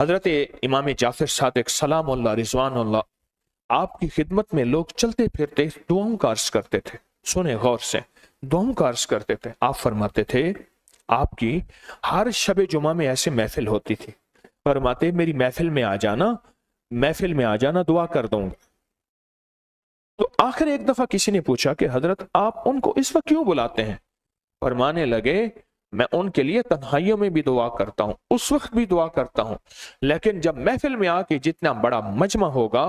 हजरत इमाम जाफर सादिक सलामुल्लाह रिजवानुल्लाह, आपकी खिदमत में लोग चलते फिरते दुआओं का अर्ज करते थे। सुने गौर से, दुआओं का अर्ज करते थे। आप फरमाते थे आपकी हर शब जुमा में ऐसे महफिल होती थी, फरमाते मेरी महफिल में आ जाना, महफिल में आ जाना, दुआ कर दूंगा। तो आखिर एक दफा किसी ने पूछा कि हजरत आप उनको इस वक्त क्यों बुलाते हैं? फरमाने लगे मैं उनके लिए तन्हाइयों में भी दुआ करता हूं, उस वक्त भी दुआ करता हूं, लेकिन जब महफिल में आके जितना बड़ा मजमा होगा,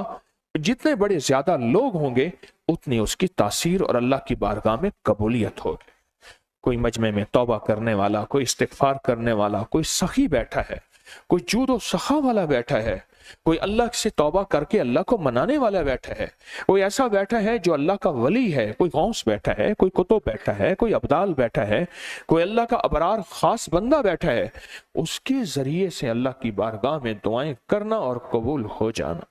जितने बड़े ज्यादा लोग होंगे, उतनी उसकी तासीर और अल्लाह की बारगाह में कबूलियत होगी। कोई मजमे में तौबा करने वाला, कोई इस्तिगफार करने वाला, कोई सखी बैठा है, कोई जूद सखा वाला बैठा है, कोई अल्लाह से तौबा करके अल्लाह को मनाने वाला बैठा है, कोई ऐसा बैठा है जो अल्लाह का वली है, कोई गौस बैठा है, कोई कुतुब बैठा है, कोई अब्दाल बैठा है, कोई अल्लाह का अबरार खास बंदा बैठा है, उसके जरिए से अल्लाह की बारगाह में दुआएं करना और कबूल हो जाना,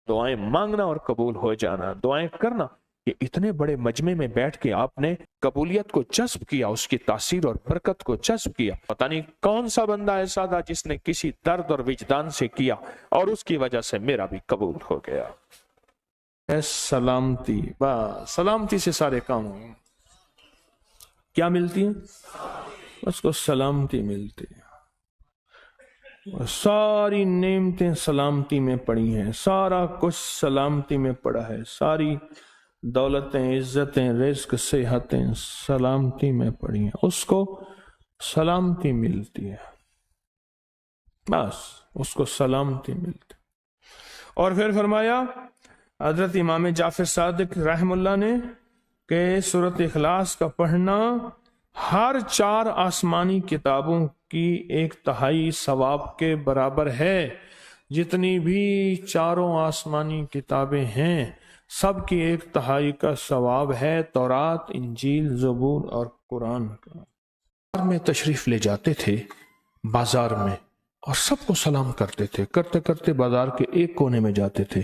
दुआएं मांगना और कबूल हो जाना, दुआएं करना। ये इतने बड़े मजमे में बैठ के आपने कबूलियत को जज्ब किया, उसकी तासीर और बरकत को जज्ब किया। पता नहीं कौन सा बंदा ऐसा था जिसने किसी दर्द और विजदान से किया और उसकी वजह से मेरा भी कबूल हो गया। सलामती, बस सलामती से सारे काम होंगे। क्या मिलती है? उसको सलामती मिलती है। सारी नेमतें सलामती में पड़ी हैं, सारा कुछ सलामती में पड़ा है, सारी दौलतें, इज्जतें, रिज्क, सेहतें सलामती में पड़ी हैं, उसको सलामती मिलती है, बस उसको सलामती मिलती। और फिर फरमाया हजरत इमाम जाफर सादिक रहमुल्लाह ने कि सूरत इखलास का पढ़ना हर 4 आसमानी किताबों की 1/3 सवाब के बराबर है। जितनी भी 4 आसमानी किताबें हैं सब की 1/3 का सवाब है, तौरात, इंजील, ज़बूर और कुरान का। बाजार में तशरीफ ले जाते थे, बाजार में, और सबको सलाम करते थे। करते करते बाजार के एक कोने में जाते थे,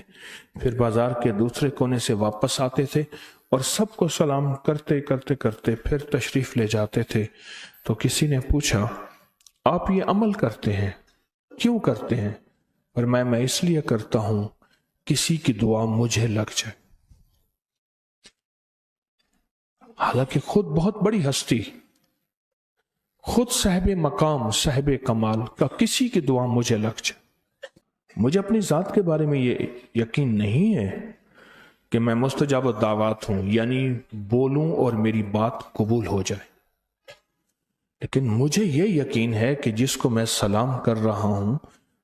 फिर बाजार के दूसरे कोने से वापस आते थे और सबको सलाम करते करते करते फिर तशरीफ ले जाते थे। तो किसी ने पूछा आप ये अमल करते हैं, क्यों करते हैं? और मैं इसलिए करता हूं किसी की दुआ मुझे लग जाए। हालांकि खुद बहुत बड़ी हस्ती, खुद साहिब मकाम, साहिब कमाल का किसी की दुआ मुझे लग जाए। मुझे अपनी जात के बारे में ये यकीन नहीं है कि मैं मुस्तजाब दावत हूं, यानी बोलूं और मेरी बात कबूल हो जाए, लेकिन मुझे ये यकीन है कि जिसको मैं सलाम कर रहा हूं,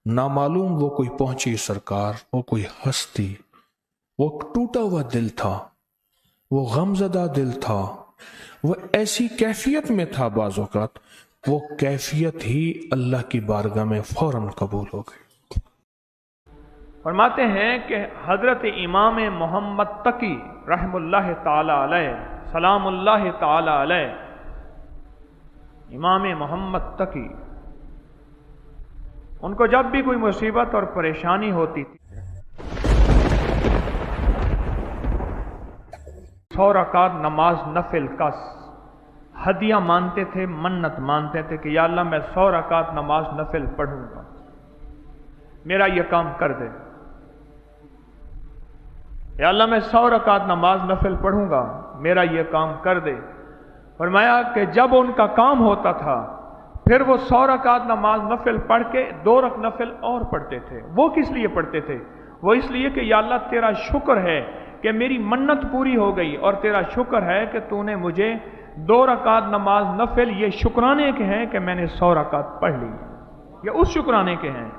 नामालूम वो कोई पहुंची सरकार, वो कोई हस्ती, वो टूटा हुआ दिल था, वो गमजदा दिल था, वो ऐसी कैफियत में था, बाज़ औक़ात वो कैफियत ही अल्लाह की बारगाह में फौरन कबूल हो गई। फरमाते हैं कि हजरत इमाम मोहम्मद तकी रहमुल्लाह ताला अलैह, सलामुल्लाह ताला अलैह, इमाम मोहम्मद तकी, उनको जब भी कोई मुसीबत और परेशानी होती थी 100 रकात नमाज नफिल का हदिया मानते थे, मन्नत मानते थे कि या अल्लाह मैं 100 रकात नमाज नफिल पढ़ूंगा, मेरा यह काम कर दे। या अल्लाह मैं 100 रकात नमाज नफिल पढ़ूंगा, मेरा यह काम कर दे। फरमाया कि जब उनका काम होता था फिर वो 100 रकात नमाज नफिल पढ़ के 2 रकात नफिल और पढ़ते थे। वो किस लिए पढ़ते थे? वो इसलिए कि या अल्लाह तेरा शुक्र है कि मेरी मन्नत पूरी हो गई, और तेरा शुक्र है कि तूने मुझे 2 रकात नमाज नफिल, ये शुक्राने के हैं कि मैंने 100 रकात पढ़ ली, ये उस शुक्राने के हैं।